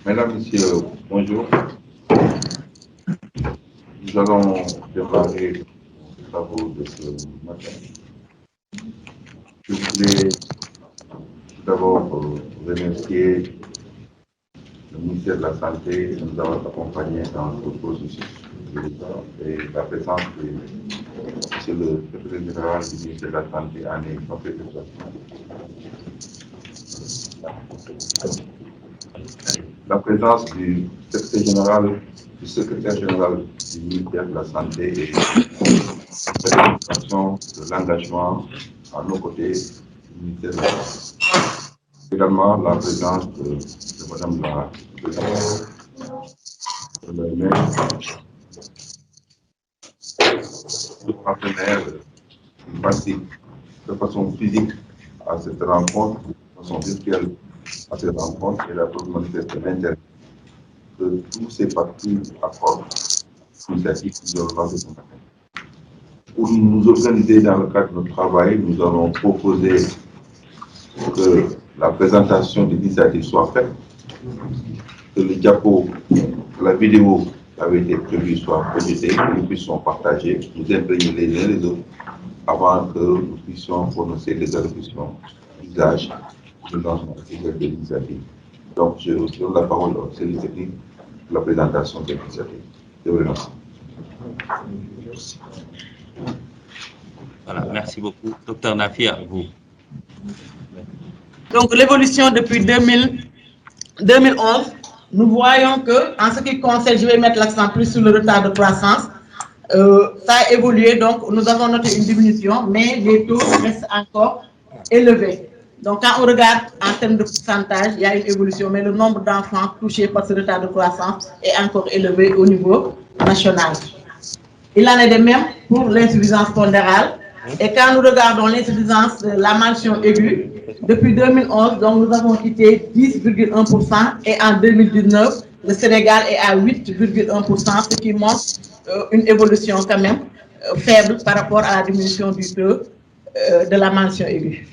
Mesdames, Messieurs, bonjour. Nous allons démarrer les travaux de ce matin. Je voulais tout d'abord remercier le ministère de la Santé de nous avoir accompagnés dans ce processus et la présence de monsieur le secrétaire général du ministère de la Santé en est parfaitement. La présence du secrétaire général du ministère de la Santé et de l'administration de l'engagement à nos côtés du ministère de la Santé. Également la présence de Madame la présidente de l'OMS, nos partenaires qui participent de façon physique à cette rencontre, de façon virtuelle à cette rencontre, et la pour manifester l'intérêt que tous ces partis accordent l'initiative que nous avons lancée ce matin. Pour nous organiser dans le cadre de notre travail, nous avons proposé que la présentation de l'initiative soit faite, que le diapo, que la vidéo qui avait été prévue soit projetée, que nous puissions partager, nous imprégner les uns les autres, avant que nous puissions prononcer les allocutions d'usage de lancement de l'initiative. Donc, je donne la parole au service technique pour la présentation de l'initiative. Je vous remercie. Voilà, merci beaucoup. Docteur Nafi, à vous. Donc, l'évolution depuis 2011, nous voyons que, en ce qui concerne, je vais mettre l'accent plus sur le retard de croissance, ça a évolué, donc nous avons noté une diminution, mais les taux restent encore élevés. Donc, quand on regarde en termes de pourcentage, il y a une évolution, mais le nombre d'enfants touchés par ce retard de croissance est encore élevé au niveau national. Il en est de même pour l'insuffisance pondérale. Et quand nous regardons l'insuffisance de la mention aiguë, depuis 2011, donc nous avons quitté 10,1% et en 2019, le Sénégal est à 8,1%, ce qui montre une évolution quand même faible par rapport à la diminution du taux de la mention aiguë.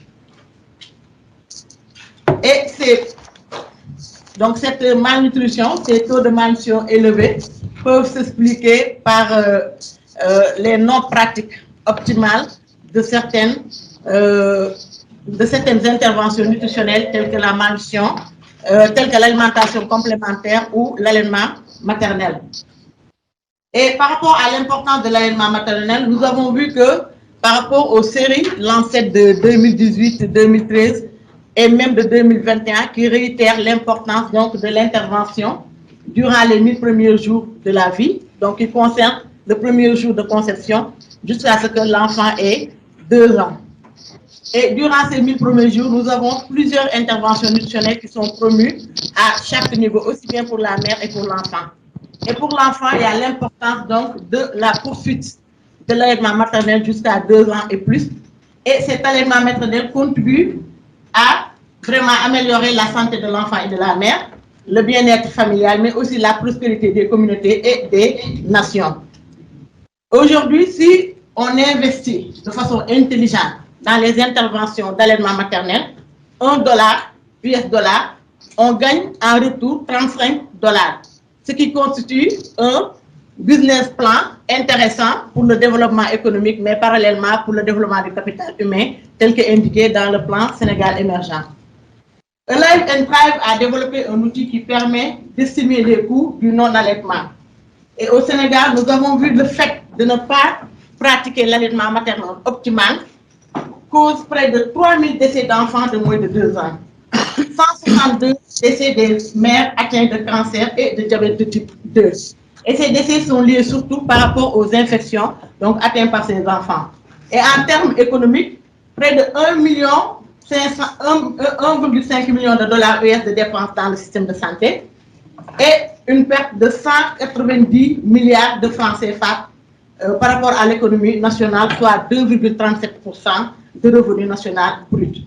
Et donc cette malnutrition, ces taux de mention élevés peuvent s'expliquer par les non-pratiques optimales de certaines interventions nutritionnelles telles que la malnutrition, telles que l'alimentation complémentaire ou l'allaitement maternel. Et par rapport à l'importance de l'allaitement maternel, nous avons vu que par rapport aux séries Lancet de 2018, 2013 et même de 2021 qui réitèrent l'importance donc de l'intervention durant les 1000 premiers jours de la vie, donc qui concerne le premier jour de conception jusqu'à ce que l'enfant ait 2 ans. Et durant ces 1000 premiers jours, nous avons plusieurs interventions nutritionnelles qui sont promues à chaque niveau, aussi bien pour la mère et pour l'enfant. Et pour l'enfant, il y a l'importance donc de la poursuite de l'allaitement maternel jusqu'à 2 ans et plus. Et cet allaitement maternel contribue à vraiment améliorer la santé de l'enfant et de la mère, le bien-être familial, mais aussi la prospérité des communautés et des nations. Aujourd'hui, si on investit de façon intelligente dans les interventions d'allaitement maternel, $1 US dollar, on gagne en retour $35, ce qui constitue un business plan intéressant pour le développement économique, mais parallèlement pour le développement du capital humain, tel qu'indiqué dans le plan Sénégal émergent. Alive and Thrive a développé un outil qui permet d'estimer les coûts du non-allaitement. Et au Sénégal, nous avons vu le fait de ne pas pratiquer l'allaitement maternel optimal cause près de 3000 décès d'enfants de moins de 2 ans, 162 décès des mères atteintes de cancer et de diabète de type 2. Et ces décès sont liés surtout par rapport aux infections donc atteintes par ces enfants. Et en termes économiques, près de 1,5 million de dollars US de dépenses dans le système de santé et une perte de 190 milliards de francs CFA par rapport à l'économie nationale, soit 2,37% de revenu national brut.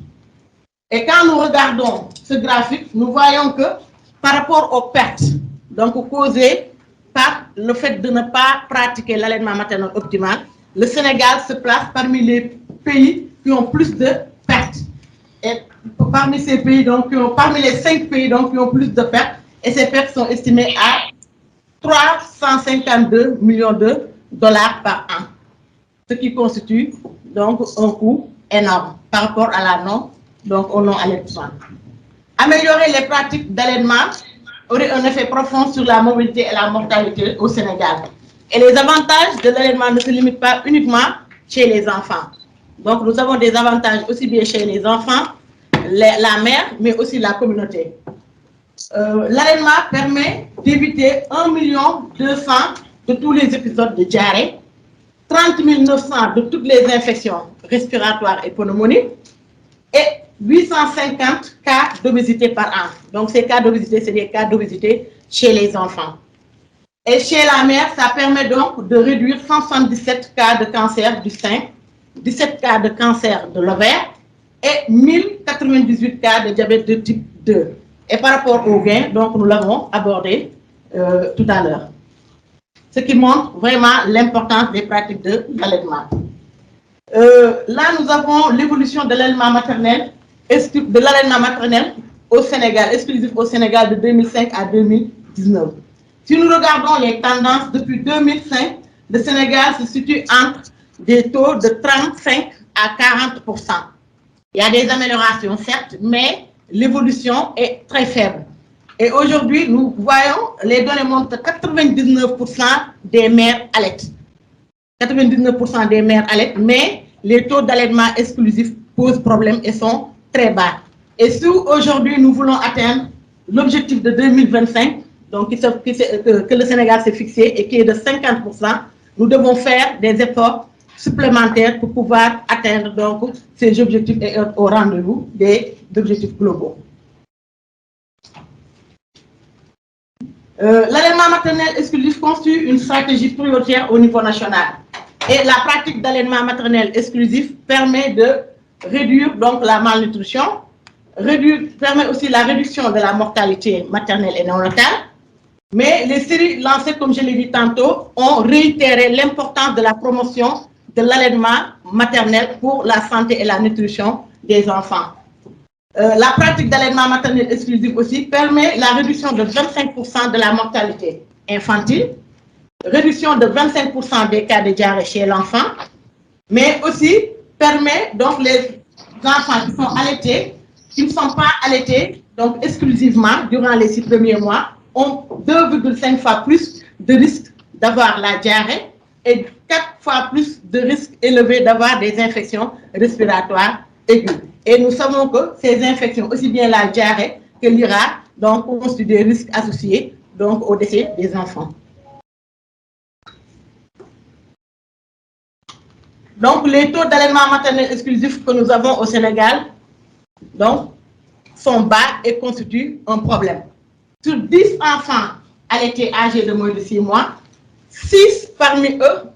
Et quand nous regardons ce graphique, nous voyons que par rapport aux pertes donc causées par le fait de ne pas pratiquer l'allaitement maternel optimal, le Sénégal se place parmi les pays qui ont plus de pertes. Et parmi ces pays, donc, parmi les 5 pays donc, qui ont plus de pertes, et ces pertes sont estimées à 352 millions de dollars par an, ce qui constitue donc un coût énorme par rapport à la au non-allaitement. Améliorer les pratiques d'allaitement aurait un effet profond sur la mobilité et la mortalité au Sénégal. Et les avantages de l'allaitement ne se limitent pas uniquement chez les enfants. Donc nous avons des avantages aussi bien chez les enfants, la mère, mais aussi la communauté. L'allaitement permet d'éviter 1 200 000 de tous les épisodes de diarrhée, 30 900 de toutes les infections respiratoires et pneumoniques et 850 cas d'obésité par an. Donc ces cas d'obésité, c'est des cas d'obésité chez les enfants. Et chez la mère, ça permet donc de réduire 177 cas de cancer du sein, 17 cas de cancer de l'ovaire et 1098 cas de diabète de type 2. Et par rapport aux gains, donc nous l'avons abordé tout à l'heure. Ce qui montre vraiment l'importance des pratiques de l'allaitement. Là, nous avons l'évolution de l'allaitement maternel, au Sénégal, exclusif au Sénégal de 2005 à 2019. Si nous regardons les tendances depuis 2005, le Sénégal se situe entre des taux de 35 à 40%. Il y a des améliorations, certes, mais l'évolution est très faible. Et aujourd'hui, nous voyons, les données montrent que 99% des mères allaitent. 99% des mères allaitent, mais les taux d'allaitement exclusif posent problème et sont très bas. Et si aujourd'hui nous voulons atteindre l'objectif de 2025, donc que le Sénégal s'est fixé et qui est de 50%, nous devons faire des efforts supplémentaires pour pouvoir atteindre donc ces objectifs et être au rendez-vous des objectifs globaux. L'allaitement maternel exclusif constitue une stratégie prioritaire au niveau national. Et la pratique d'allaitement maternel exclusif permet de réduire donc la malnutrition, permet aussi la réduction de la mortalité maternelle et néonatale. Mais les séries lancées, comme je l'ai dit tantôt, ont réitéré l'importance de la promotion de l'allaitement maternel pour la santé et la nutrition des enfants. La pratique d'allaitement maternel exclusif aussi permet la réduction de 25% de la mortalité infantile, réduction de 25% des cas de diarrhée chez l'enfant, mais aussi permet donc les enfants qui sont allaités, qui ne sont pas allaités donc exclusivement durant les 6 premiers mois, ont 2,5 fois plus de risque d'avoir la diarrhée et 4 fois plus de risque élevé d'avoir des infections respiratoires aiguës. Et nous savons que ces infections, aussi bien la diarrhée que l'IRA, donc constituent des risques associés donc, au décès des enfants. Donc, les taux d'allaitement maternel exclusif que nous avons au Sénégal donc, sont bas et constituent un problème. Sur 10 enfants allaités âgés de moins de 6 mois, 6 parmi eux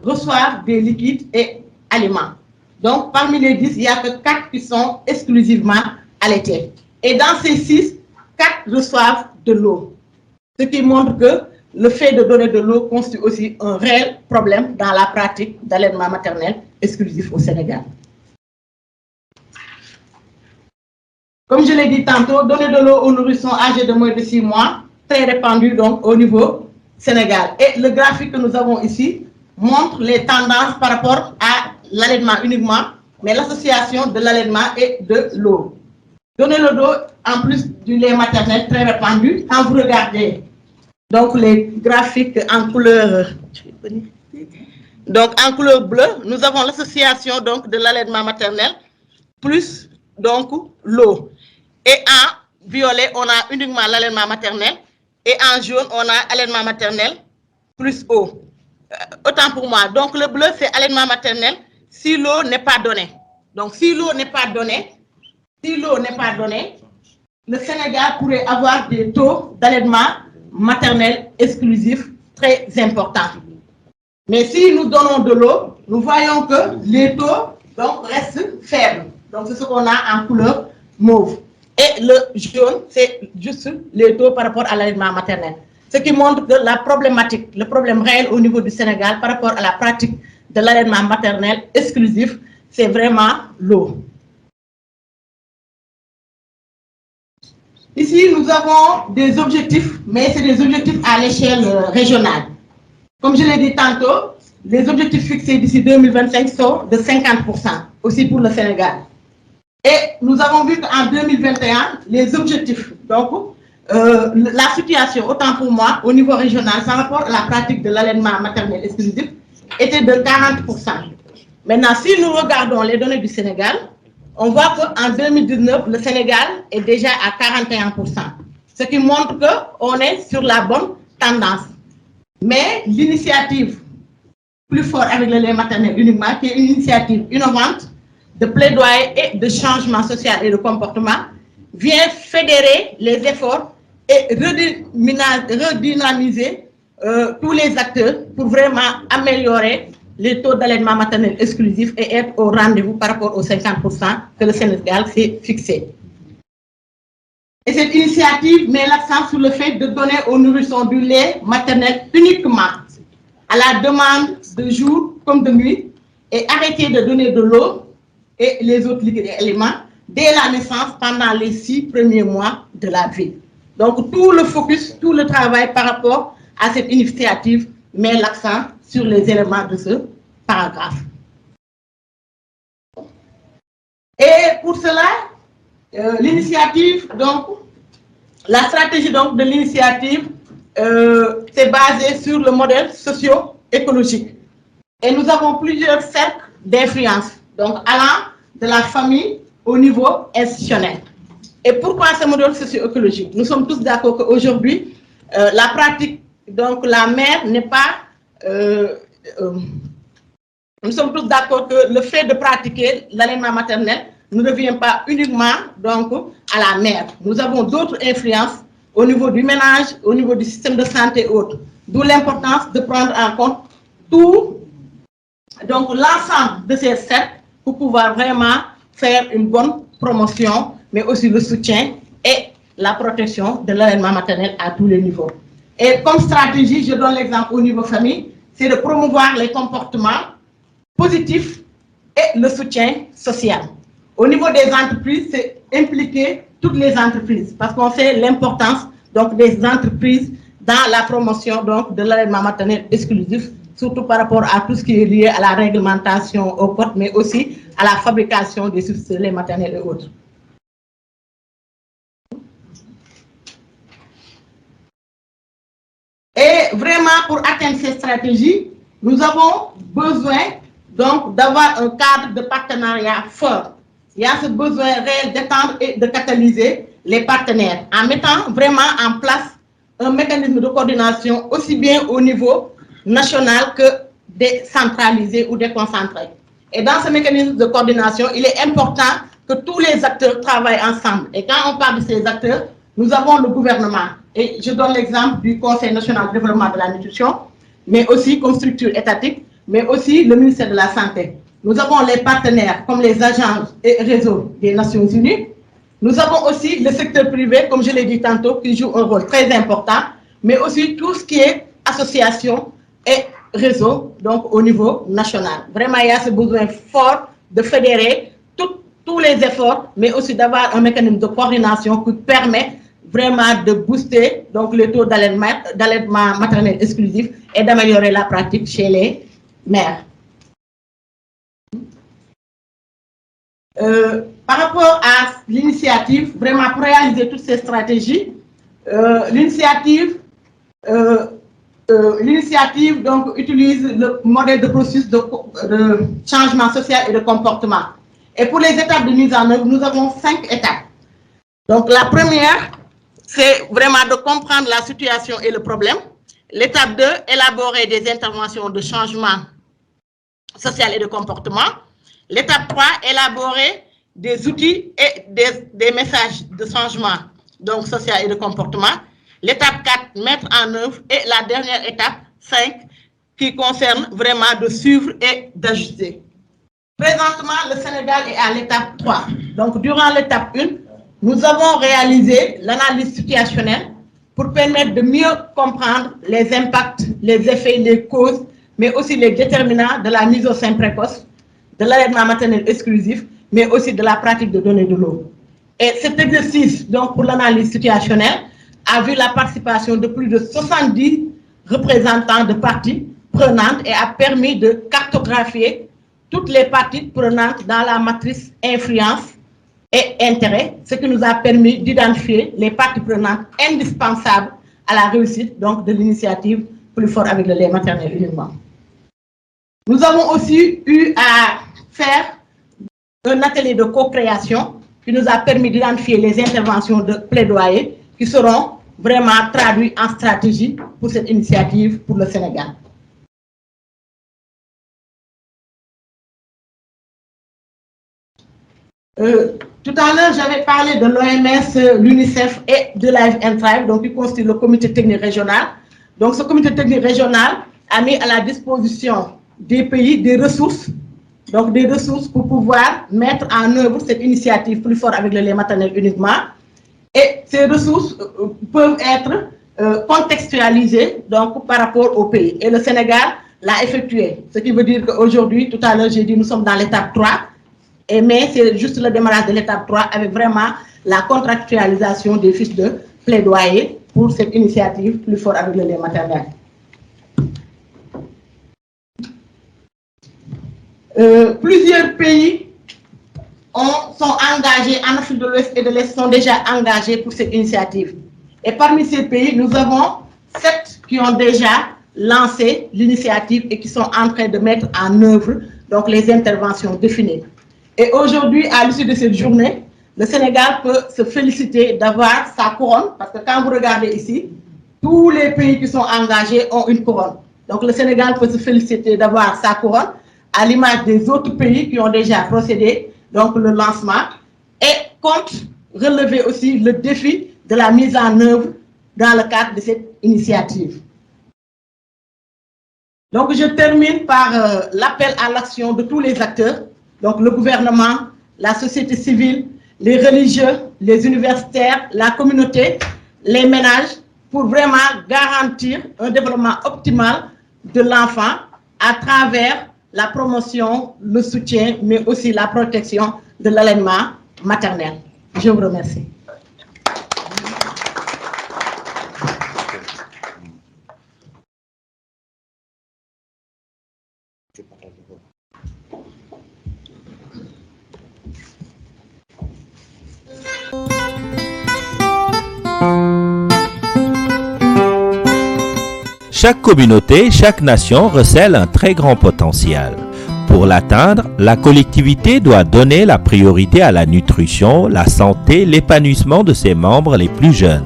reçoivent des liquides et aliments. Donc, parmi les 10, il n'y a que 4 qui sont exclusivement allaités. Et dans ces 6, 4 reçoivent de l'eau. Ce qui montre que le fait de donner de l'eau constitue aussi un réel problème dans la pratique d'allaitement maternel exclusif au Sénégal. Comme je l'ai dit tantôt, donner de l'eau aux nourrissons âgés de moins de 6 mois, très répandu donc au niveau Sénégal. Et le graphique que nous avons ici montre les tendances par rapport à l'allaitement uniquement, mais l'association de l'allaitement et de l'eau. Donner le dos en plus du lait maternel très répandu, quand vous regardez donc les graphiques en couleur, donc en couleur bleue, nous avons l'association donc de l'allaitement maternel plus donc l'eau. Et en violet, on a uniquement l'allaitement maternel et en jaune, on a allaitement maternel plus eau. Autant pour moi. Donc le bleu, c'est allaitement maternel si l'eau n'est pas donnée. Donc si l'eau n'est pas donnée, le Sénégal pourrait avoir des taux d'allaitement maternel exclusif très importants. Mais si nous donnons de l'eau, nous voyons que les taux donc, restent faibles. Donc c'est ce qu'on a en couleur mauve. Et le jaune, c'est juste les taux par rapport à l'allaitement maternel. Ce qui montre que la problématique, le problème réel au niveau du Sénégal par rapport à la pratique de l'allaitement maternel exclusif, c'est vraiment l'eau. Ici, nous avons des objectifs, mais c'est des objectifs à l'échelle régionale. Comme je l'ai dit tantôt, les objectifs fixés d'ici 2025 sont de 50%, aussi pour le Sénégal. Et nous avons vu qu'en 2021, les objectifs, donc la situation, autant pour moi, au niveau régional, par rapport à la pratique de l'allaitement maternel exclusif, était de 40%. Maintenant, si nous regardons les données du Sénégal, on voit qu'en 2019, le Sénégal est déjà à 41%, ce qui montre qu'on est sur la bonne tendance. Mais l'initiative plus forte avec le lait maternel uniquement, qui est une initiative innovante de plaidoyer et de changement social et de comportement, vient fédérer les efforts et redynamiser tous les acteurs pour vraiment améliorer les taux d'allaitement maternel exclusif et être au rendez-vous par rapport aux 50% que le Sénégal s'est fixé. Et cette initiative met l'accent sur le fait de donner aux nourrissons du lait maternel uniquement à la demande de jour comme de nuit et arrêter de donner de l'eau et les autres liquides et éléments dès la naissance pendant les 6 premiers mois de la vie. Donc tout le focus, tout le travail par rapport à cette initiative met l'accent sur les éléments de ce paragraphe. Et pour cela, l'initiative, donc, la stratégie donc, de l'initiative s'est basée sur le modèle socio-écologique. Et nous avons plusieurs cercles d'influence, donc allant de la famille au niveau institutionnel. Et pourquoi ce modèle socio-écologique? Nous sommes tous d'accord qu'aujourd'hui, la pratique, donc la mère n'est pas... nous sommes tous d'accord que le fait de pratiquer l'allaitement maternel ne revient pas uniquement donc, à la mère. Nous avons d'autres influences au niveau du ménage, au niveau du système de santé et autres. D'où l'importance de prendre en compte tout, donc l'ensemble de ces cercles pour pouvoir vraiment faire une bonne promotion, mais aussi le soutien et la protection de l'allaitement maternel à tous les niveaux. Et comme stratégie, je donne l'exemple au niveau famille, c'est de promouvoir les comportements positifs et le soutien social. Au niveau des entreprises, c'est impliquer toutes les entreprises parce qu'on sait l'importance donc des entreprises dans la promotion donc de l'allaitement maternel exclusif, surtout par rapport à tout ce qui est lié à la réglementation au code, mais aussi à la fabrication des substituts maternels et autres. Et vraiment, pour atteindre ces stratégies, nous avons besoin donc d'avoir un cadre de partenariat fort. Il y a ce besoin réel d'étendre et de catalyser les partenaires en mettant vraiment en place un mécanisme de coordination aussi bien au niveau national que décentralisé ou déconcentré. Et dans ce mécanisme de coordination, il est important que tous les acteurs travaillent ensemble. Et quand on parle de ces acteurs, nous avons le gouvernement. Et je donne l'exemple du Conseil national de développement de la nutrition, mais aussi comme structure étatique, mais aussi le ministère de la Santé. Nous avons les partenaires comme les agences et réseaux des Nations Unies. Nous avons aussi le secteur privé, comme je l'ai dit tantôt, qui joue un rôle très important, mais aussi tout ce qui est association et réseau, donc au niveau national. Vraiment, il y a ce besoin fort de fédérer tous les efforts, mais aussi d'avoir un mécanisme de coordination qui permet vraiment de booster donc, le taux d'allaitement maternel exclusif et d'améliorer la pratique chez les mères. Par rapport à l'initiative, vraiment pour réaliser toutes ces stratégies, l'initiative donc utilise le modèle de processus de changement social et de comportement. Et pour les étapes de mise en œuvre, nous avons 5 étapes. Donc la première, c'est vraiment de comprendre la situation et le problème. L'étape 2, élaborer des interventions de changement social et de comportement. L'étape 3, élaborer des outils et des messages de changement donc social et de comportement. L'étape 4, mettre en œuvre. Et la dernière étape, 5, qui concerne vraiment de suivre et d'ajuster. Présentement, le Sénégal est à l'étape 3. Donc, durant l'étape 1, nous avons réalisé l'analyse situationnelle pour permettre de mieux comprendre les impacts, les effets, les causes, mais aussi les déterminants de la mise au sein précoce, de l'allaitement maternel exclusif, mais aussi de la pratique de donner de l'eau. Et cet exercice, donc pour l'analyse situationnelle, a vu la participation de plus de 70 représentants de parties prenantes et a permis de cartographier toutes les parties prenantes dans la matrice influence et intérêt, ce qui nous a permis d'identifier les parties prenantes indispensables à la réussite donc, de l'initiative Plus fort avec le lait maternel uniquement. Nous avons aussi eu à faire un atelier de co-création qui nous a permis d'identifier les interventions de plaidoyer qui seront vraiment traduites en stratégie pour cette initiative pour le Sénégal. Tout à l'heure, j'avais parlé de l'OMS, l'UNICEF et de Life and Thrive, donc qui constitue le comité technique régional. Donc ce comité technique régional a mis à la disposition des pays des ressources, donc des ressources pour pouvoir mettre en œuvre cette initiative Plus fort avec le lait maternel uniquement. Et ces ressources peuvent être contextualisées donc, par rapport au pays. Et le Sénégal l'a effectué, ce qui veut dire qu'aujourd'hui, tout à l'heure, j'ai dit nous sommes dans l'étape 3. Mais c'est juste le démarrage de l'étape 3 avec vraiment la contractualisation des fiches de plaidoyer pour cette initiative Plus fort avec le lait maternel. Plusieurs pays sont engagés, en Afrique de l'Ouest et de l'Est sont déjà engagés pour cette initiative. Et parmi ces pays, nous avons 7 qui ont déjà lancé l'initiative et qui sont en train de mettre en œuvre donc, les interventions définies. Et aujourd'hui, à l'issue de cette journée, le Sénégal peut se féliciter d'avoir sa couronne, parce que quand vous regardez ici, tous les pays qui sont engagés ont une couronne. Donc le Sénégal peut se féliciter d'avoir sa couronne, à l'image des autres pays qui ont déjà procédé, donc le lancement, et compte relever aussi le défi de la mise en œuvre dans le cadre de cette initiative. Donc je termine par l'appel à l'action de tous les acteurs, donc le gouvernement, la société civile, les religieux, les universitaires, la communauté, les ménages, pour vraiment garantir un développement optimal de l'enfant à travers la promotion, le soutien, mais aussi la protection de l'allaitement maternel. Je vous remercie. Chaque communauté, chaque nation recèle un très grand potentiel. Pour l'atteindre, la collectivité doit donner la priorité à la nutrition, la santé, l'épanouissement de ses membres les plus jeunes.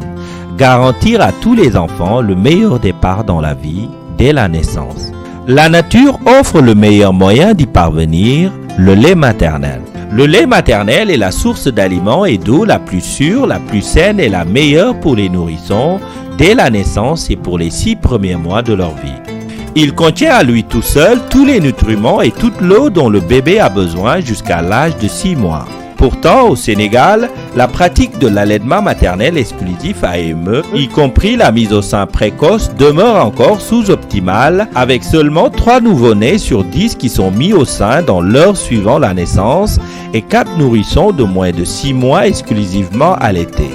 Garantir à tous les enfants le meilleur départ dans la vie dès la naissance. La nature offre le meilleur moyen d'y parvenir, le lait maternel. Le lait maternel est la source d'aliments et d'eau la plus sûre, la plus saine et la meilleure pour les nourrissons dès la naissance et pour les 6 premiers mois de leur vie. Il contient à lui tout seul tous les nutriments et toute l'eau dont le bébé a besoin jusqu'à l'âge de 6 mois. Pourtant, au Sénégal, la pratique de l'allaitement maternel exclusif AME, y compris la mise au sein précoce, demeure encore sous-optimale, avec seulement 3 nouveau-nés sur 10 qui sont mis au sein dans l'heure suivant la naissance et 4 nourrissons de moins de 6 mois exclusivement allaités.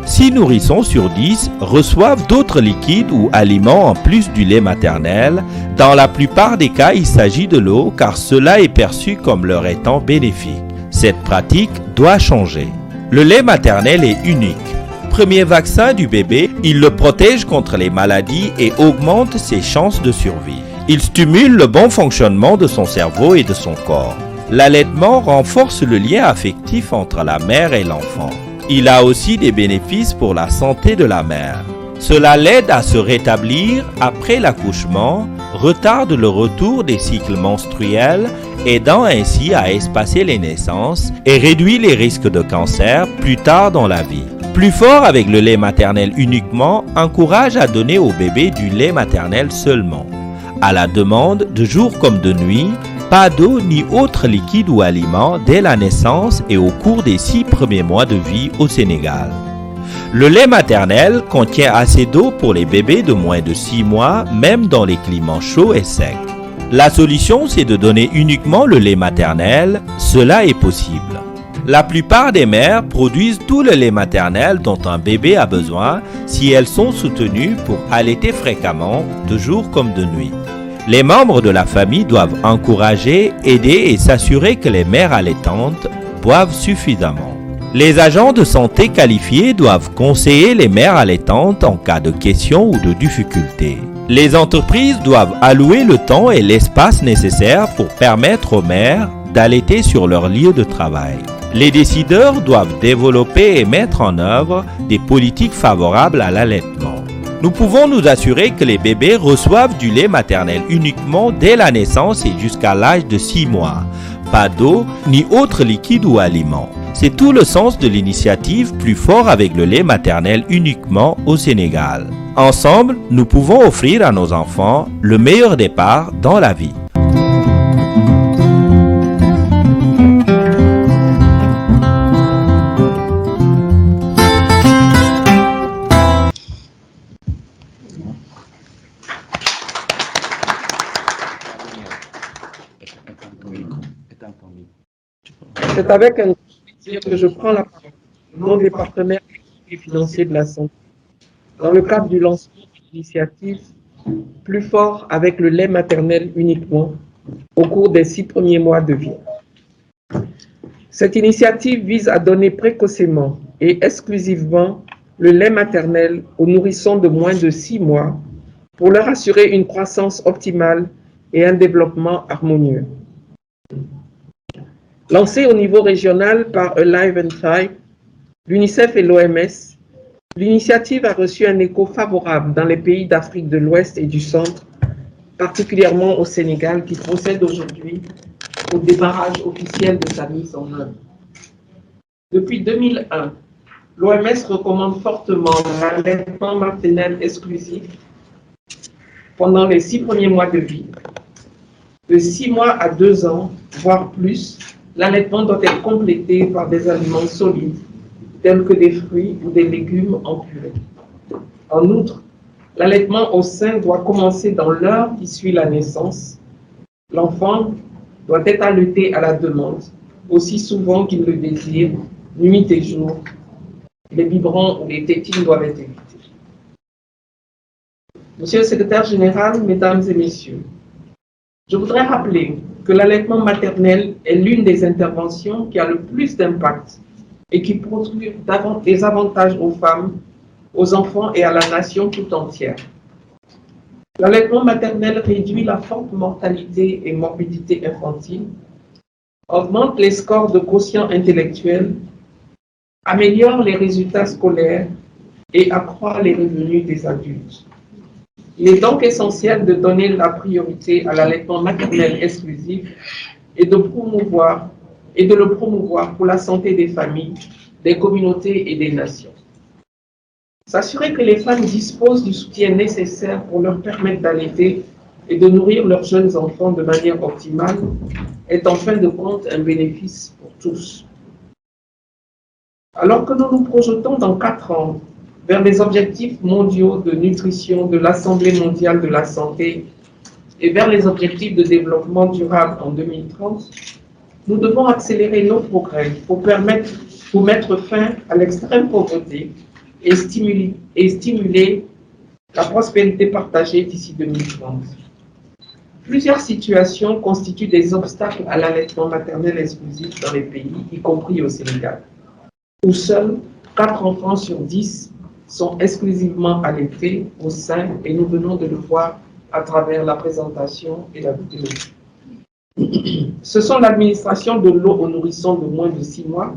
6 nourrissons sur 10 reçoivent d'autres liquides ou aliments en plus du lait maternel. Dans la plupart des cas, il s'agit de l'eau car cela est perçu comme leur étant bénéfique. Cette pratique doit changer. Le lait maternel est unique. Premier vaccin du bébé, il le protège contre les maladies et augmente ses chances de survie. Il stimule le bon fonctionnement de son cerveau et de son corps. L'allaitement renforce le lien affectif entre la mère et l'enfant. Il a aussi des bénéfices pour la santé de la mère. Cela l'aide à se rétablir après l'accouchement, retarde le retour des cycles menstruels, aidant ainsi à espacer les naissances et réduit les risques de cancer plus tard dans la vie. Plus fort avec le lait maternel uniquement encourage à donner au bébé du lait maternel seulement. À la demande, de jour comme de nuit, pas d'eau ni autre liquide ou aliment dès la naissance et au cours des 6 premiers mois de vie au Sénégal. Le lait maternel contient assez d'eau pour les bébés de moins de 6 mois, même dans les climats chauds et secs. La solution, c'est de donner uniquement le lait maternel, cela est possible. La plupart des mères produisent tout le lait maternel dont un bébé a besoin si elles sont soutenues pour allaiter fréquemment, de jour comme de nuit. Les membres de la famille doivent encourager, aider et s'assurer que les mères allaitantes boivent suffisamment. Les agents de santé qualifiés doivent conseiller les mères allaitantes en cas de questions ou de difficultés. Les entreprises doivent allouer le temps et l'espace nécessaires pour permettre aux mères d'allaiter sur leur lieu de travail. Les décideurs doivent développer et mettre en œuvre des politiques favorables à l'allaitement. Nous pouvons nous assurer que les bébés reçoivent du lait maternel uniquement dès la naissance et jusqu'à l'âge de 6 mois. Pas d'eau ni autre liquide ou aliment. C'est tout le sens de l'initiative Plus fort avec le lait maternel uniquement au Sénégal. Ensemble, nous pouvons offrir à nos enfants le meilleur départ dans la vie. C'est avec un grand plaisir que je prends la parole au nom des partenaires et financiers de la santé dans le cadre du lancement de l'initiative Plus fort avec le lait maternel uniquement au cours des 6 premiers mois de vie. Cette initiative vise à donner précocement et exclusivement le lait maternel aux nourrissons de moins de 6 mois pour leur assurer une croissance optimale et un développement harmonieux. Lancée au niveau régional par Alive and Thrive, l'UNICEF et l'OMS, l'initiative a reçu un écho favorable dans les pays d'Afrique de l'Ouest et du Centre, particulièrement au Sénégal, qui procède aujourd'hui au démarrage officiel de sa mise en œuvre. Depuis 2001, l'OMS recommande fortement l'allaitement maternel exclusif pendant les 6 premiers mois de vie. De 6 mois à 2 ans, voire plus, l'allaitement doit être complété par des aliments solides, tels que des fruits ou des légumes en purée. En outre, l'allaitement au sein doit commencer dans l'heure qui suit la naissance. L'enfant doit être allaité à la demande, aussi souvent qu'il le désire, nuit et jour. Les biberons ou les tétines doivent être évités. Monsieur le secrétaire général, mesdames et messieurs, je voudrais rappeler que l'allaitement maternel est l'une des interventions qui a le plus d'impact et qui produit des avantages aux femmes, aux enfants et à la nation tout entière. L'allaitement maternel réduit la forte mortalité et morbidité infantile, augmente les scores de quotient intellectuel, améliore les résultats scolaires et accroît les revenus des adultes. Il est donc essentiel de donner la priorité à l'allaitement maternel exclusif et de le promouvoir pour la santé des familles, des communautés et des nations. S'assurer que les femmes disposent du soutien nécessaire pour leur permettre d'allaiter et de nourrir leurs jeunes enfants de manière optimale est en fin de compte un bénéfice pour tous. Alors que nous nous projetons dans 4 ans vers les objectifs mondiaux de nutrition de l'Assemblée mondiale de la santé et vers les objectifs de développement durable en 2030, nous devons accélérer nos progrès pour mettre fin à l'extrême pauvreté et stimuler la prospérité partagée d'ici 2030. Plusieurs situations constituent des obstacles à l'allaitement maternel exclusif dans les pays, y compris au Sénégal, où seuls 4 enfants sur 10 sont exclusivement allaités au sein, et nous venons de le voir à travers la présentation et la vidéo. Ce sont l'administration de l'eau aux nourrissons de moins de 6 mois,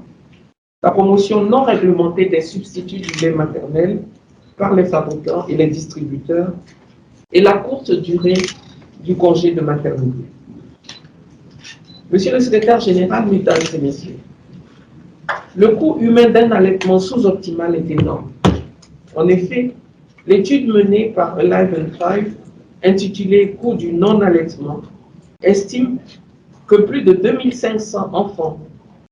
la promotion non réglementée des substituts du lait maternel par les fabricants et les distributeurs, et la courte durée du congé de maternité. Monsieur le secrétaire général, mesdames et messieurs, le coût humain d'un allaitement sous-optimal est énorme. En effet, l'étude menée par Alive and Thrive, intitulée « Coût du non-allaitement », estime que plus de 2500 enfants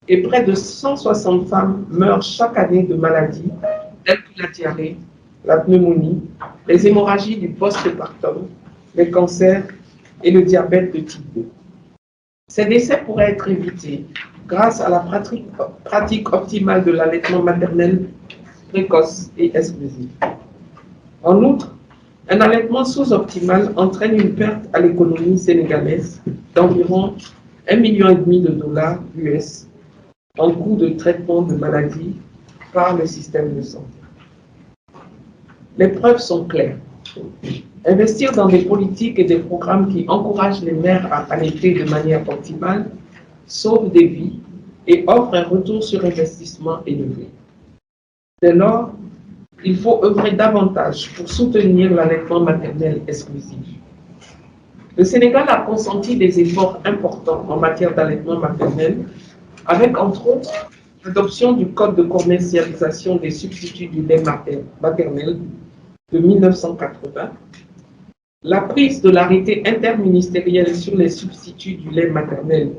et près de 160 femmes meurent chaque année de maladies telles que la diarrhée, la pneumonie, les hémorragies du post-partum, les cancers et le diabète de type 2. Ces décès pourraient être évités grâce à la pratique optimale de l'allaitement maternel précoce et exclusif. En outre, un allaitement sous-optimal entraîne une perte à l'économie sénégalaise d'environ 1,5 million de dollars US en coût de traitement de maladies par le système de santé. Les preuves sont claires. Investir dans des politiques et des programmes qui encouragent les mères à allaiter de manière optimale sauve des vies et offre un retour sur investissement élevé. Dès lors, il faut œuvrer davantage pour soutenir l'allaitement maternel exclusif. Le Sénégal a consenti des efforts importants en matière d'allaitement maternel, avec entre autres l'adoption du Code de commercialisation des substituts du lait maternel de 1980, la prise de l'arrêté interministériel sur les substituts du lait maternel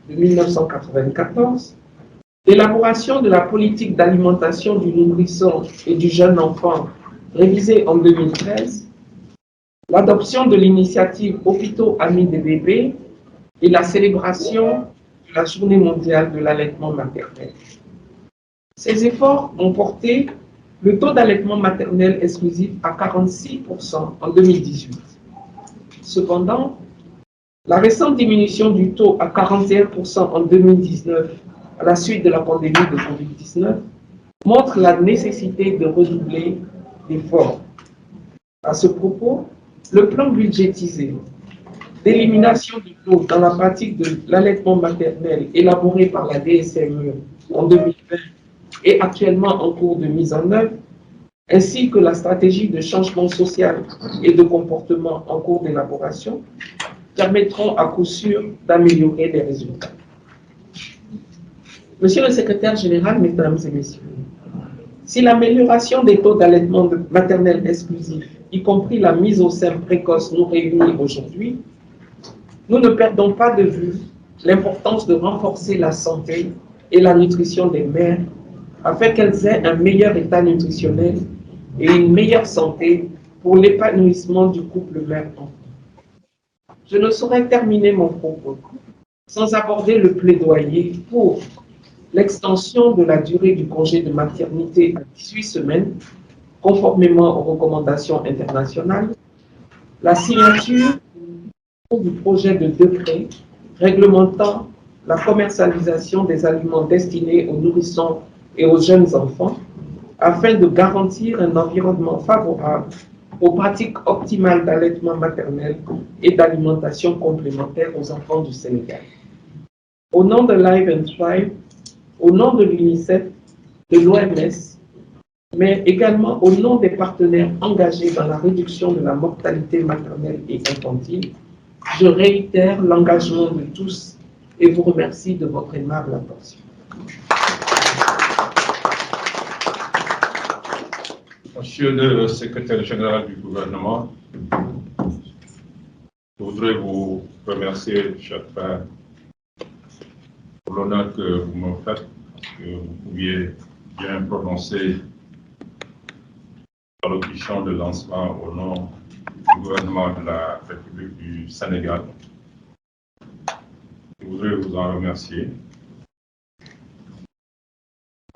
de 1994, l'élaboration de la politique d'alimentation du nourrisson et du jeune enfant révisée en 2013, l'adoption de l'initiative Hôpitaux Amis des bébés et la célébration de la Journée mondiale de l'allaitement maternel. Ces efforts ont porté le taux d'allaitement maternel exclusif à 46% en 2018. Cependant, la récente diminution du taux à 41% en 2019 à la suite de la pandémie de Covid-19 montre la nécessité de redoubler d'efforts. À ce propos, le plan budgétisé d'élimination du taux dans la pratique de l'allaitement maternel élaboré par la DSME en 2020 est actuellement en cours de mise en œuvre, ainsi que la stratégie de changement social et de comportement en cours d'élaboration, permettront à coup sûr d'améliorer les résultats. Monsieur le secrétaire général, mesdames et messieurs, si l'amélioration des taux d'allaitement maternel exclusif, y compris la mise au sein précoce, nous réunit aujourd'hui, nous ne perdons pas de vue l'importance de renforcer la santé et la nutrition des mères afin qu'elles aient un meilleur état nutritionnel et une meilleure santé pour l'épanouissement du couple mère-enfant. Je ne saurais terminer mon propos sans aborder le plaidoyer pour l'extension de la durée du congé de maternité à 18 semaines, conformément aux recommandations internationales, la signature du projet de décret réglementant la commercialisation des aliments destinés aux nourrissons et aux jeunes enfants, afin de garantir un environnement favorable aux pratiques optimales d'allaitement maternel et d'alimentation complémentaire aux enfants du Sénégal. Au nom de Live and Thrive, au nom de l'UNICEF, de l'OMS, mais également au nom des partenaires engagés dans la réduction de la mortalité maternelle et infantile, je réitère l'engagement de tous et vous remercie de votre aimable attention. Monsieur le secrétaire général du gouvernement, je voudrais vous remercier, cher frère, pour l'honneur que vous me faites, que vous pouviez bien prononcer l'allocution de lancement au nom du gouvernement de la République du Sénégal. Je voudrais vous en remercier.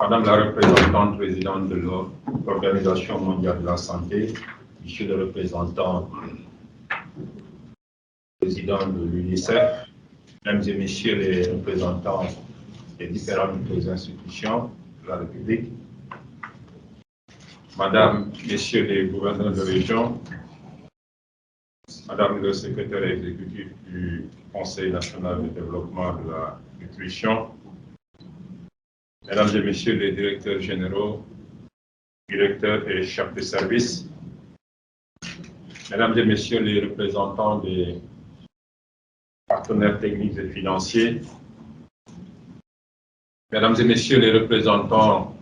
Madame la représentante présidente de l'Organisation mondiale de la santé, monsieur le représentant président de l'UNICEF, mesdames et messieurs les représentants des différentes institutions de la République, madame, messieurs les gouverneurs de région, madame le secrétaire exécutif du Conseil national de développement de la nutrition, mesdames et messieurs les directeurs généraux, directeurs et chefs de service, mesdames et messieurs les représentants des partenaires techniques et financiers, mesdames et messieurs les représentants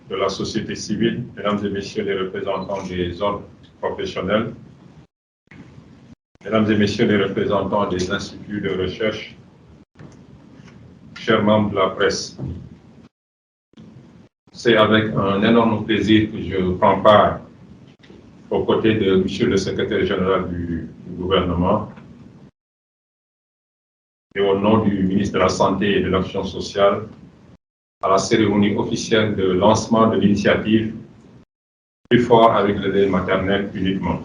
de la société civile, mesdames et messieurs les représentants des ordres professionnels, mesdames et messieurs les représentants des instituts de recherche, chers membres de la presse, c'est avec un énorme plaisir que je prends part aux côtés de monsieur le secrétaire général du gouvernement et au nom du ministre de la Santé et de l'Action sociale à la cérémonie officielle de lancement de l'initiative Plus fort avec le lait maternel uniquement.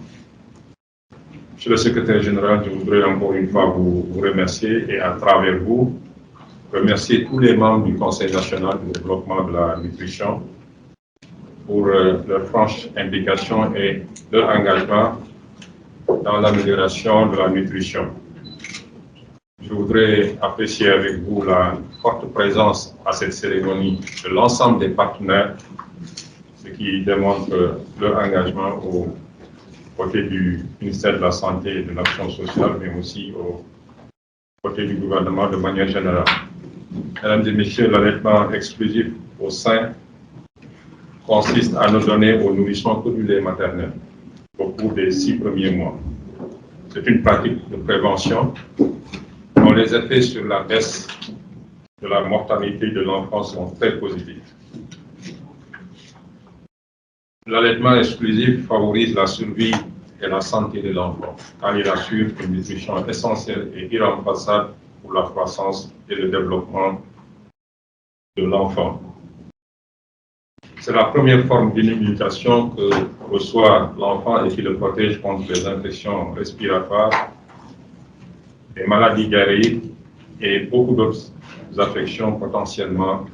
Monsieur le secrétaire général, je voudrais encore une fois vous remercier et à travers vous, remercier tous les membres du Conseil national du développement de la nutrition pour leur franche implication et leur engagement dans l'amélioration de la nutrition. Je voudrais apprécier avec vous la forte présence à cette cérémonie de l'ensemble des partenaires, ce qui démontre leur engagement aux côtés du ministère de la Santé et de l'Action sociale, mais aussi aux côtés du gouvernement de manière générale. Mesdames et messieurs, l'allaitement exclusif au sein consiste à ne donner au nourrisson que du lait maternel au cours des 6 premiers mois. C'est une pratique de prévention dont les effets sur la baisse de la mortalité de l'enfant sont très positifs. L'allaitement exclusif favorise la survie et la santé de l'enfant, car il assure une nutrition essentielle et irremplaçable pour la croissance et le développement de l'enfant. C'est la première forme d'immunisation que reçoit l'enfant et qui le protège contre les infections respiratoires, les maladies diarrhéiques et beaucoup d'autres affections potentiellement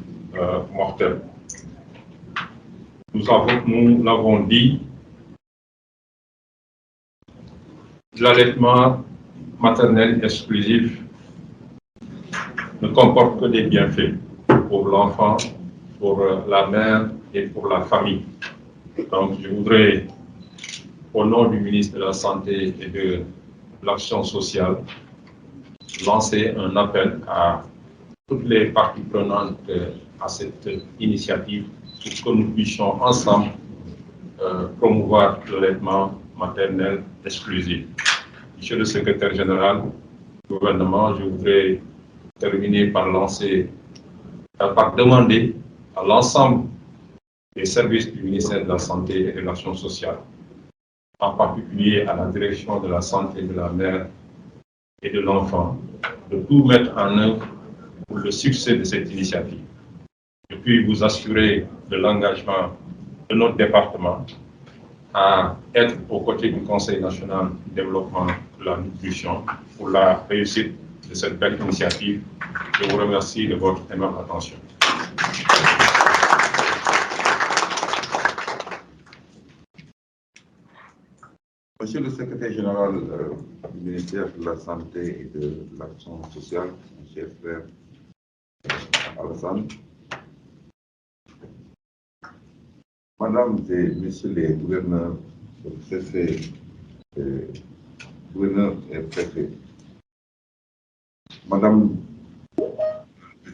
mortelles. Nous l'avons dit, l'allaitement maternel exclusif ne comporte que des bienfaits pour l'enfant, pour la mère et pour la famille. Donc, je voudrais, au nom du ministre de la Santé et de l'Action sociale, lancer un appel à toutes les parties prenantes à cette initiative pour que nous puissions ensemble promouvoir l'allaitement maternel exclusif. Monsieur le secrétaire général du gouvernement, je voudrais terminer par demander à l'ensemble des services du ministère de la Santé et de l'Action sociale, en particulier à la direction de la santé de la mère et de l'enfant, de tout mettre en œuvre pour le succès de cette initiative. Je puis vous assurer de l'engagement de notre département à être aux côtés du Conseil national du développement de la nutrition pour la réussite de cette belle initiative. Je vous remercie de votre aimable attention. Monsieur le secrétaire général du ministère de la Santé et de l'Action sociale, mon cher frère Alassane, Madame et Messieurs les gouverneurs, préfets, gouverneurs et préfets, Madame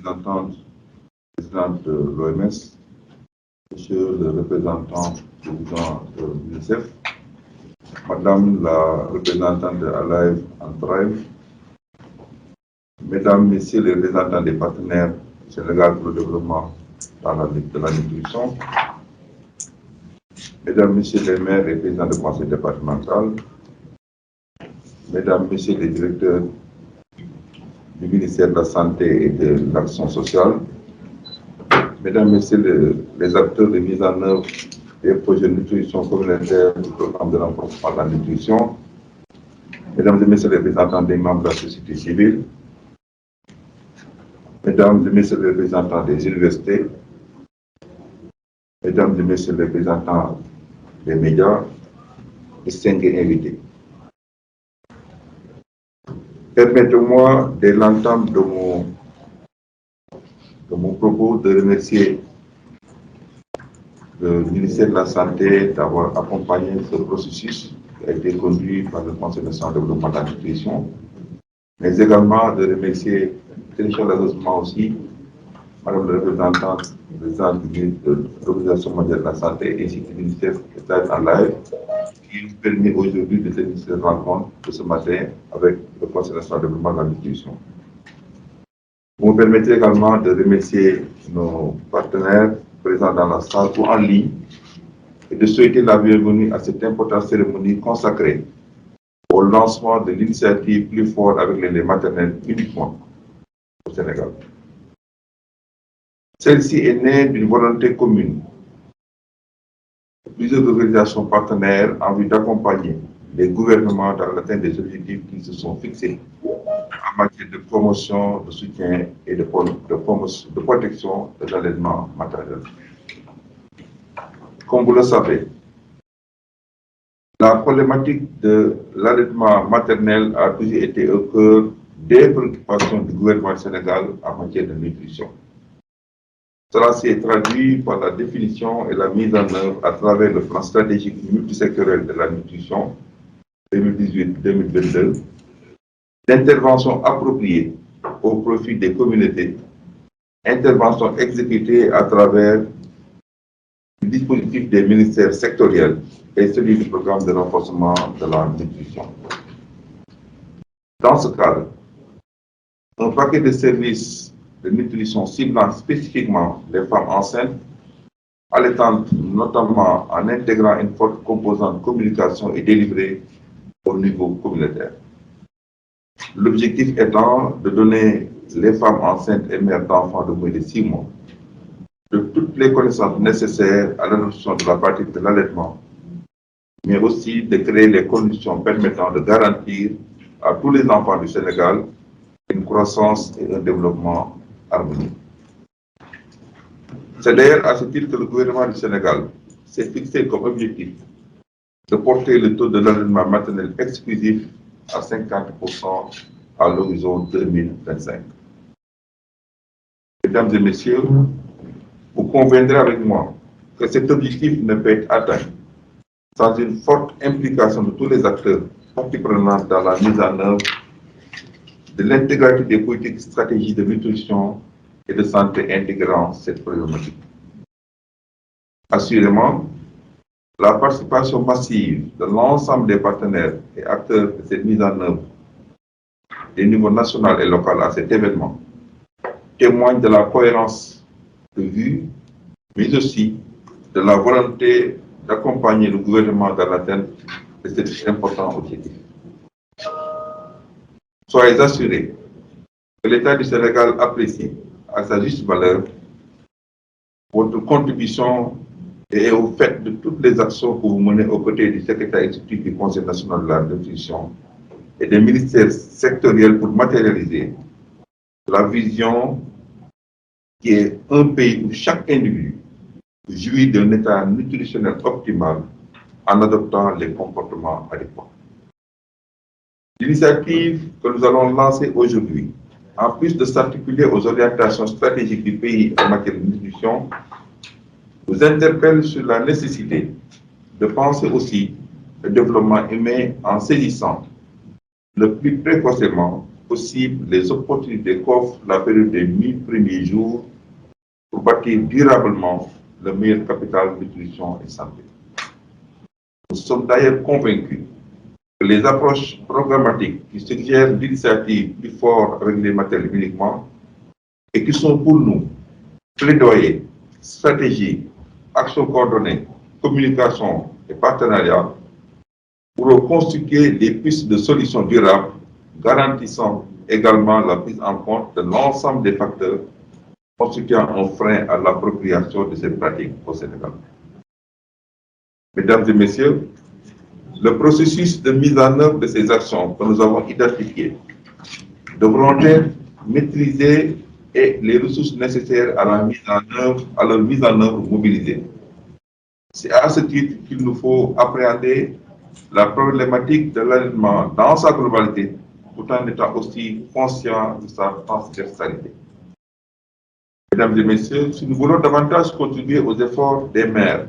la présidente de l'OMS, Monsieur le représentant président de l'UNICEF, Madame la représentante de Alive and Thrive, Mesdames, Messieurs les représentants des partenaires du Sénégal pour le développement de la nutrition, Mesdames, Messieurs les maires et présidents du conseil départemental, Mesdames, Messieurs les directeurs du ministère de la Santé et de l'Action sociale, Mesdames, Messieurs les acteurs de mise en œuvre des projets de nutrition communautaire du programme de renforcement de la nutrition, Mesdames et Messieurs les représentants des membres de la société civile, Mesdames et Messieurs les représentants des universités, Mesdames et Messieurs les représentants des médias, distingués invités. Permettez-moi, dès l'entame de mon propos, de remercier le ministère de la Santé d'avoir accompagné ce processus qui a été conduit par le Conseil national de développement de la nutrition, mais également de remercier très chaleureusement aussi Madame la représentante de l'Organisation mondiale de la santé ainsi que le ministère qui est en live, qui nous permet aujourd'hui de tenir cette rencontre de ce matin avec le Conseil national de développement de la nutrition. Vous me permettez également de remercier nos partenaires présents dans la salle ou en ligne et de souhaiter la bienvenue à cette importante cérémonie consacrée au lancement de l'initiative Plus fort avec les laits maternels uniquement. au Sénégal. Celle-ci est née d'une volonté commune de plusieurs organisations partenaires en vue d'accompagner les gouvernements dans l'atteinte des objectifs qui se sont fixés en matière de promotion, de soutien et de protection de l'allaitement maternel. Comme vous le savez, la problématique de l'allaitement maternel a toujours été au cœur des préoccupations du gouvernement du Sénégal en matière de nutrition. Cela s'est traduit par la définition et la mise en œuvre à travers le plan stratégique multisectoriel de la nutrition 2018-2022, d'interventions appropriées au profit des communautés, interventions exécutées à travers le dispositif des ministères sectoriels et celui du programme de renforcement de la nutrition. Dans ce cadre, un paquet de services de nutrition ciblant spécifiquement les femmes enceintes, allaitantes notamment en intégrant une forte composante communication et délivrée au niveau communautaire. L'objectif étant de donner les femmes enceintes et mères d'enfants de moins de 6 mois de toutes les connaissances nécessaires à l'adoption de la pratique de l'allaitement, mais aussi de créer les conditions permettant de garantir à tous les enfants du Sénégal une croissance et un développement harmonieux. C'est d'ailleurs à ce titre que le gouvernement du Sénégal s'est fixé comme objectif de porter le taux de l'allaitement maternel exclusif à 50% à l'horizon 2025. Mesdames et messieurs, vous conviendrez avec moi que cet objectif ne peut être atteint sans une forte implication de tous les acteurs, particulièrement dans la mise en œuvre de l'intégralité des politiques stratégiques de nutrition et de santé intégrant cette problématique. Assurément, la participation massive de l'ensemble des partenaires et acteurs de cette mise en œuvre des niveaux national et local à cet événement témoigne de la cohérence de vue, mais aussi de la volonté d'accompagner le gouvernement dans l'atteinte de cet important objectif. Soyez assurés que l'État du Sénégal apprécie à sa juste valeur votre contribution et au fait de toutes les actions que vous menez aux côtés du secrétaire exécutif du Conseil national de la nutrition et des ministères sectoriels pour matérialiser la vision qui est un pays où chaque individu jouit d'un état nutritionnel optimal en adoptant les comportements adéquats. L'initiative que nous allons lancer aujourd'hui, en plus de s'articuler aux orientations stratégiques du pays en matière de nutrition, nous interpelle sur la nécessité de penser aussi le développement humain en saisissant le plus précocement possible les opportunités qu'offre la période des 1000 premiers jours pour bâtir durablement le meilleur capital nutrition et santé. Nous sommes d'ailleurs convaincus que les approches programmatiques qui suggèrent l'initiative plus fort avec les matériels uniquement et qui sont pour nous plaidoyer, stratégie, action coordonnée, communication et partenariat pourront constituer des pistes de solutions durables garantissant également la prise en compte de l'ensemble des facteurs constituant un frein à l'appropriation de ces pratiques au Sénégal. Mesdames et messieurs, le processus de mise en œuvre de ces actions que nous avons identifiées devront être maîtrisées et les ressources nécessaires à leur mise en œuvre mobilisées. C'est à ce titre qu'il nous faut appréhender la problématique de l'allaitement dans sa globalité, tout en étant aussi conscient de sa transversalité. Mesdames et messieurs, si nous voulons davantage contribuer aux efforts des mères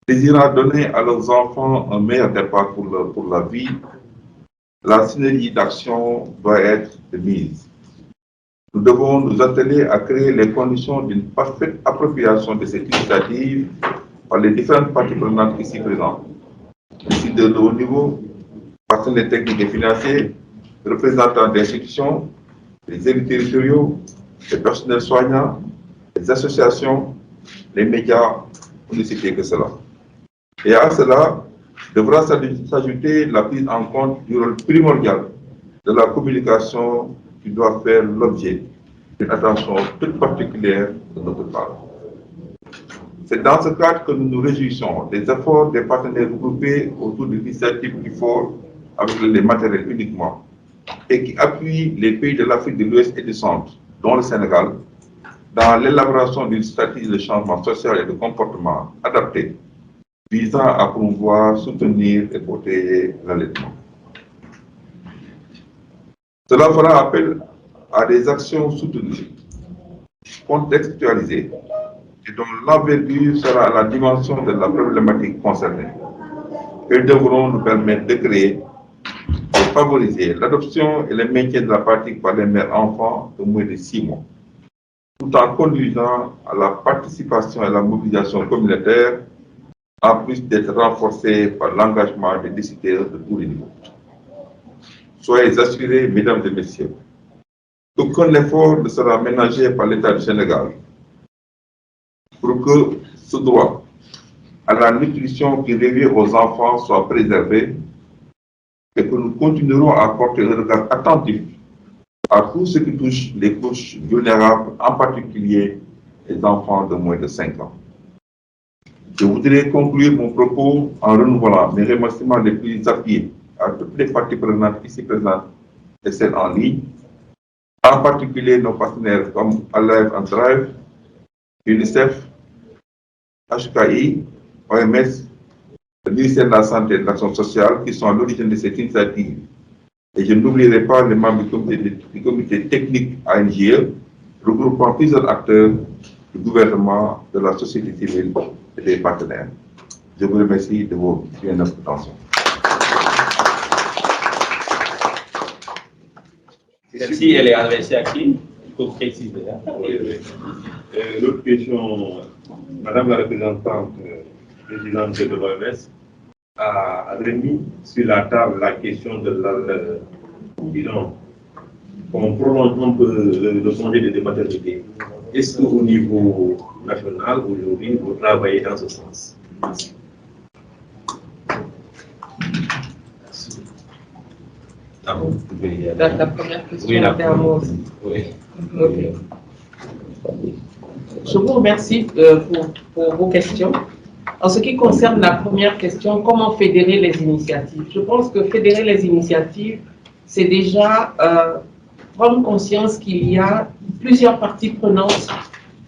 désirant donner à leurs enfants un meilleur départ pour la vie, la synergie d'action doit être de mise. Nous devons nous atteler à créer les conditions d'une parfaite appropriation de cette initiative par les différentes parties prenantes ici présentes. Ici de haut niveau, partenaires techniques et financiers, représentants d'institutions, les élus territoriaux, les personnels soignants, les associations, les médias, pour ne citer que cela. Et à cela devra s'ajouter la prise en compte du rôle primordial de la communication qui doit faire l'objet une attention toute particulière de notre part. C'est dans ce cadre que nous nous réjouissons des efforts des partenaires regroupés autour de l'initiative du fort avec les matériels uniquement et qui appuient les pays de l'Afrique de l'Ouest et du Centre, dont le Sénégal, dans l'élaboration d'une stratégie de changement social et de comportement adaptée visant à promouvoir, soutenir et protéger l'allaitement. Cela fera appel à des actions soutenues, contextualisées et dont l'envergure sera à la dimension de la problématique concernée. Elles devront nous permettre de créer et favoriser l'adoption et le maintien de la pratique par les mères enfants de moins de 6 mois, tout en conduisant à la participation et la mobilisation communautaire, en plus d'être renforcée par l'engagement des décideurs de tous les niveaux. Soyez assurés, mesdames et messieurs, qu'aucun effort ne sera ménagé par l'État du Sénégal pour que ce droit à la nutrition qui revient aux enfants soit préservé et que nous continuerons à porter un regard attentif à tout ce qui touche les couches vulnérables, en particulier les enfants de moins de 5 ans. Je voudrais conclure mon propos en renouvelant mes remerciements les plus appuyés à toutes les parties prenantes ici présentes et celles en ligne, en particulier nos partenaires comme Alive and Thrive, UNICEF, HKI, OMS, le ministère de la Santé et de l'Action sociale qui sont à l'origine de cette initiative. Et je n'oublierai pas les membres du comité technique ANGE, regroupant plusieurs acteurs du gouvernement, de la société civile et des partenaires. Je vous remercie de votre attention. Celle-ci, elle est adressée à qui? Il faut préciser. L'autre question, Madame la représentante présidente de l'OMS a remis sur la table la question de disons, qu'on prolonge un peu le congé de maternité. Est-ce qu'au niveau national, aujourd'hui, vous travaillez dans ce sens? Merci. Ah bon, La première question oui, était à moi aussi. Oui. Okay. Je vous remercie pour vos questions. En ce qui concerne la première question, comment fédérer les initiatives? Je pense que fédérer les initiatives, c'est déjà prendre conscience qu'il y a plusieurs parties prenantes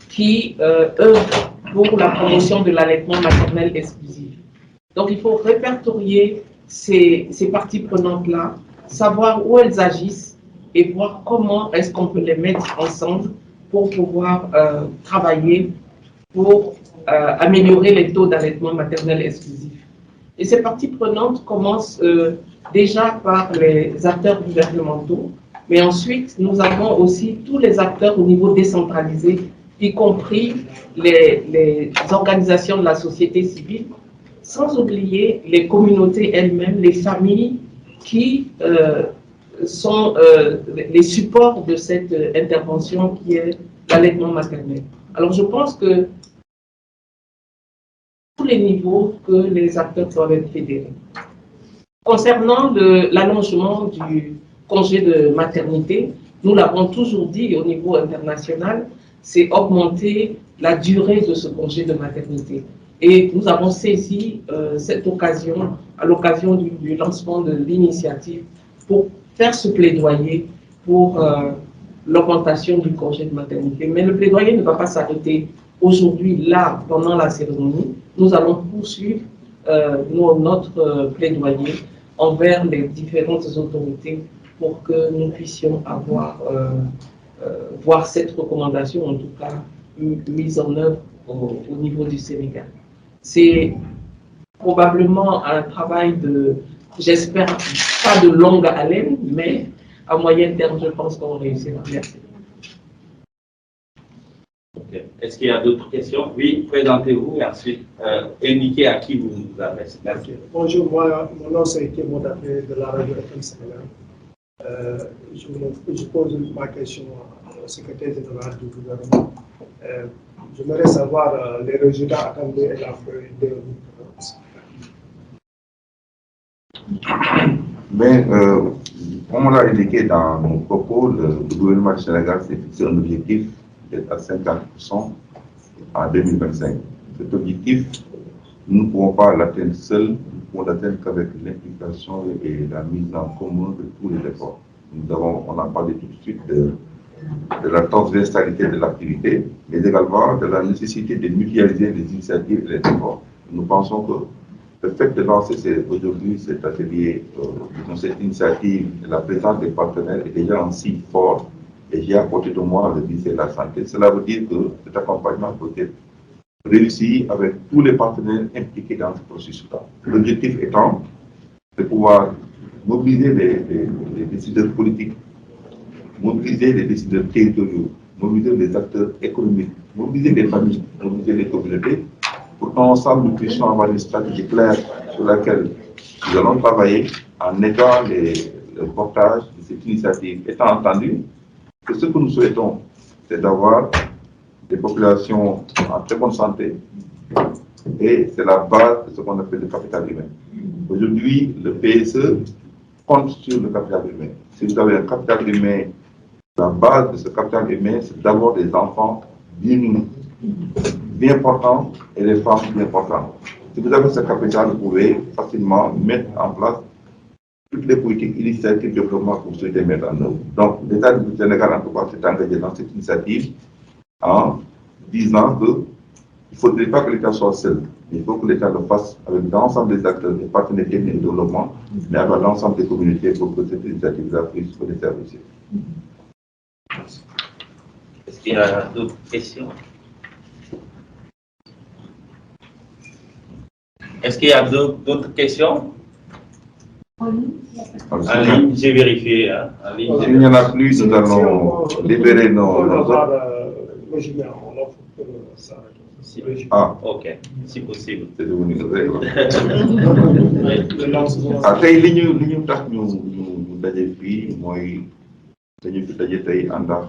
qui œuvrent pour la promotion de l'allaitement maternel exclusif. Donc, il faut répertorier ces parties prenantes-là, savoir où elles agissent et voir comment est-ce qu'on peut les mettre ensemble pour pouvoir travailler pour améliorer les taux d'allaitement maternel exclusif. Et ces parties prenantes commencent déjà par les acteurs gouvernementaux, mais ensuite nous avons aussi tous les acteurs au niveau décentralisé, y compris les organisations de la société civile, sans oublier les communautés elles-mêmes, les familles qui sont les supports de cette intervention qui est l'allaitement maternel. Alors je pense que tous les niveaux que les acteurs doivent être fédérés. Concernant l'allongement du congé de maternité, nous l'avons toujours dit au niveau international, c'est augmenter la durée de ce congé de maternité. Et nous avons saisi cette occasion, à l'occasion du lancement de l'initiative, pour faire ce plaidoyer pour l'augmentation du congé de maternité. Mais le plaidoyer ne va pas s'arrêter aujourd'hui, là, pendant la cérémonie. Nous allons poursuivre notre plaidoyer envers les différentes autorités pour que nous puissions voir cette recommandation, en tout cas, mise en œuvre au niveau du Sénégal. C'est probablement un travail j'espère, pas de longue haleine, mais à moyen terme, je pense qu'on réussira. Merci. Okay. Est-ce qu'il y a d'autres questions? Oui, présentez-vous et ensuite indiquez à qui vous vous adressez. Merci. Bonjour, mon nom c'est Kémo Dapé de la radio FM Sénégal. Je pose ma question au secrétaire général du gouvernement. J'aimerais savoir les résultats attendus et la feuille de route. Mais Comme on l'a indiqué dans mon propos, le gouvernement du Sénégal s'est fixé un objectif d'être à 50% en 2025. Cet objectif, nous ne pouvons pas l'atteindre seuls, nous pouvons l'atteindre qu'avec l'implication et la mise en commun de tous les efforts. On a parlé tout de suite de la transversalité de l'activité, mais également de la nécessité de mutualiser les initiatives et les efforts. Nous pensons que le fait de lancer aujourd'hui cet atelier, cette initiative, la présence des partenaires est déjà un signe fort, et j'ai à côté de moi le ministère de la Santé. Cela veut dire que cet accompagnement peut être réussi avec tous les partenaires impliqués dans ce processus-là. L'objectif étant de pouvoir mobiliser les décideurs politiques, mobiliser les décideurs territoriaux, mobiliser les acteurs économiques, mobiliser les familles, mobiliser les communautés, pour qu'ensemble nous puissions avoir une stratégie claire sur laquelle nous allons travailler en aidant le portage de cette initiative. Étant entendu que ce que nous souhaitons, c'est d'avoir des populations en très bonne santé, et c'est la base de ce qu'on appelle le capital humain. Aujourd'hui, le PSE compte sur le capital humain. Si vous avez un capital humain, la base de ce capital humain, c'est d'abord des enfants bien nourris, bien portants, et des femmes bien portantes. Si vous avez ce capital, vous pouvez facilement mettre en place toutes les politiques initiatives de développement que vous souhaitez mettre en œuvre. Donc, l'État du Sénégal, en tout cas, s'est engagé dans cette initiative en disant qu'il ne faudrait pas que l'État soit seul. Il faut que l'État le fasse avec l'ensemble des acteurs, des partenaires techniques de développement, mais avec l'ensemble des communautés pour que cette initiative-là puisse se réaliser. Est-ce qu'il y a d'autres questions? Est-ce qu'il y a d'autres questions? En ligne, j'ai vérifié. Hein? En ligne, s'il n'y en a plus, nous allons libérer nos Ah, ok, si possible. C'est devenu une règle. Tey li ñu tax ñu daje fii mooy dañu fi daje tey ànd ak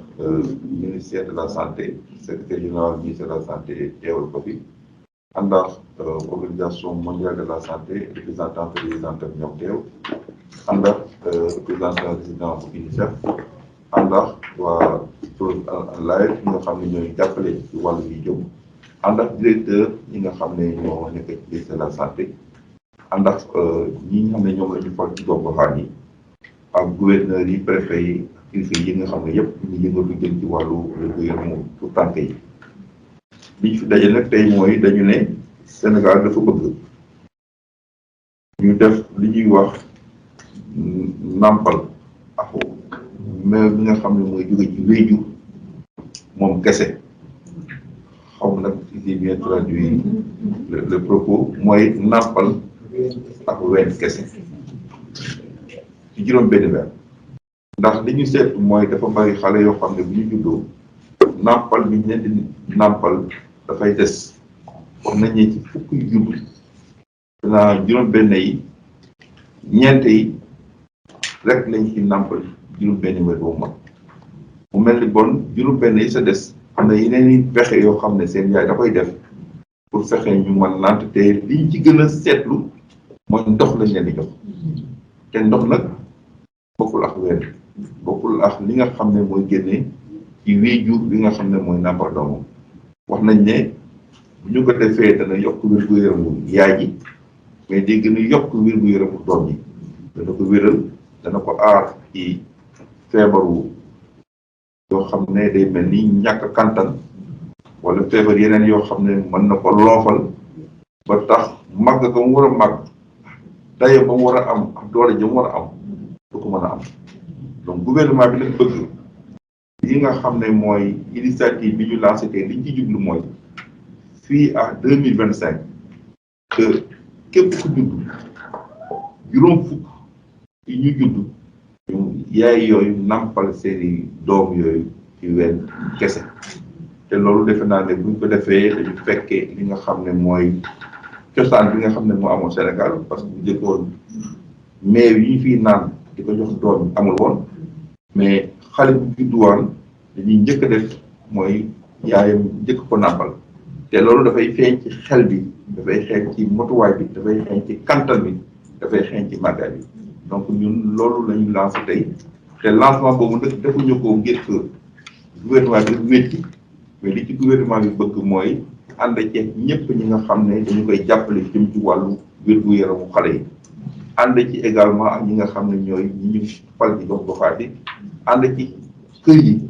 ministère de la santé, secrétaire général ministère de la santé teewal ko fi, ànd ak organisation mondiale de la santé, représentant président ñoom teew, ànd ak représentant résident bu UNICEF, ànd ak waa live ñi nga xam ne ñooy jàppale ci wàllu yi jëm, ànd ak directeur ñi nga xam ne ñoo nekk ci ministère de la santé, ànd ak ñi nga xam ne ñoom la ñu fal ci gox-goxaan yi, ak gouverneur yi, préfet yi, kilifa yi nga xam ne yëpp ñu yëngatu jëm ci wàllu wér-gu-yaram pour tànk yi. li ñu fi daje nag tey mooy dañu ne Sénégal dafa bëgg ñu def li ñuy wax nàmpal ak mais bi nga xam ne mooy jóge ci wéyju moom kese. Xaw ma nag si c'est bien traduit le propos mooy nàmpal ak ween kese ci juróom benn weer. Ndax li ñu seet mooy dafa bari xale yoo xam ne bu ñu juddoo nàmpal bi ñu leen di nàmpal dafay des. Wax nañ ne ci fukki judd danaa juróom benn yi ñeent yi rek lañ ci nàmpal juróom benn weer boobu mag. Mu mel ni bon juróom benn yi sa des am na yeneen i fexe yoo xam ne seen yaay da koy def pour fexe ñu mën nant te liñ ci gën a seetlu mooy ndox lañ leen di jox te ndox nag bokkul ak weer bokkul ak li nga xam ne mooy génne ci wéyjur bi nga xam ne mooy nàmpal doomam. Wax nañ ne bu ñu ko defee dana yokk wér-gu-yaramu yaay ji mais day gën a yokk wér-gu-yaramu doom ji dana ko wéral dana ko aar ci feebaru yoo xam ne day mel ni ñàkk kantan wala feebar yeneen yoo xam ne mën na ko loofal ba tax màgg ko mu war a màgg dayo ba mu war a am ak doole ja mu war a am du ko mën a am. Donc gouvernement bi nag bëgg yi nga xam ne mooy initiative bi ñu lancé tey liñ ci jublu mooy fii à 2025 que képp ku judd juróom fukk yi ñu judd ñu yaay yooyu nampal seeni doom yooyu ci wenn kese. Te loolu defe naa ne buñ ko defee dañu fekkee li nga xam ne mooy cosaan bi nga xam ne moo amoon Sénégal parce que bu jëkkoon meew yi ñu fiy naan di ko jox doom amul woon mais xale bu judduwaan dañuy njëkk a def mooy yaayam njëkk ko nàmpal te loolu dafay feeñ ci xel bi dafay xeeñ ci motuwaay bi dafay xeeñ ci kantal bi dafay xeeñ ci màggaay bi donc ñun loolu la ñu lancé tey te lancement boobu nag defuñu ko ngir que gouvernement bi wécci mais li ci gouvernement bi bëgg mooy ànd ci ñëpp ñi nga xam ne dañu koy jàppale jëm ci wàllu wér-gu-yaramu xale yi ànd ci également ak ñi nga xam ne ñooy ñi ñu fal ci gox goxaat yi ànd ci kër yi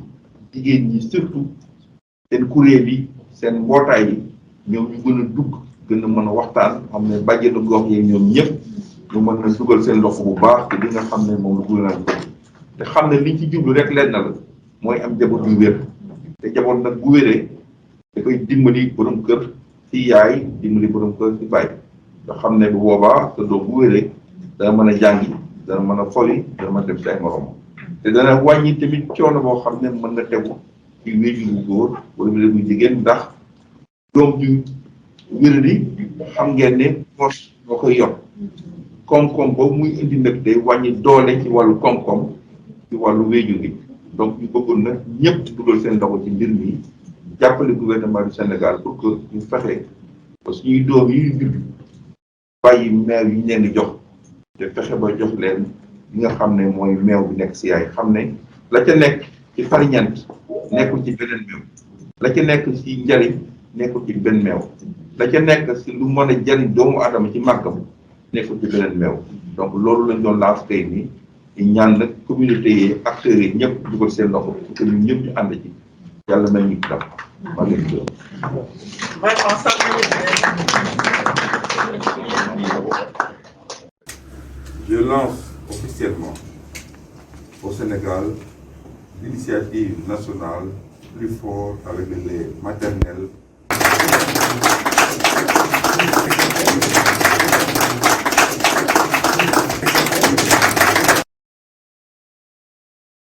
jigéen ñi surtout seen kuréel yi seen mbootaay yi ñoom ñu gën a dugg gën a mën a waxtaan xam ne bàjjenu gox yi ñoom ñëpp ñu mën na dugal seen loxo bu baax te li nga xam ne moom la gouvernement bi te xam ne liñ ci jublu rek lenn la mooy am njaboot yu wér te njaboot nag bu wéree dafay dimbali borom kër ci yaay dimbali borom kër ci baay nga xam ne bu boobaa sa doom bu wéree dana mën a jàngi dana mën a foli dana mën a dem si ay morom te dana wàññi tamit coono boo xam ne mën na tegu ci wéju bu góor wala wéju bu jigéen ndax doom ju wéradi xam ngeen ne force moo koy yor koom-koom boobu muy indi nag day wàññi doole ci wàllu koom-koom ci wàllu wéju gi donc ñu bëggoon nag ñëpp dugal seen loxo ci mbir mi jàppale gouvernement du Sénégal pour que ñu fexe ba suñuy doom yi ñu judd bàyyi meew yi ñu leen di jox te fexe ba jox leen li nga xam ne mooy meew bi nekk si yaay xam ne la ca nekk ci farñeent nekkul ci beneen meew la ca nekk si njariñ nekkul ci benn meew la ca nekk si lu mën a jariñ doomu aadama ci màggam nekkul ci beneen meew donc loolu lañ doon laas tey nii di ñaan nag communauté yi acteurs yi ñëpp dugal seen loxo pour que ñun ñëpp ñu ànd ci yàlla mel ni dam maa ngi leen di Je lance officiellement au Sénégal l'initiative nationale Plus fort avec le lait maternel.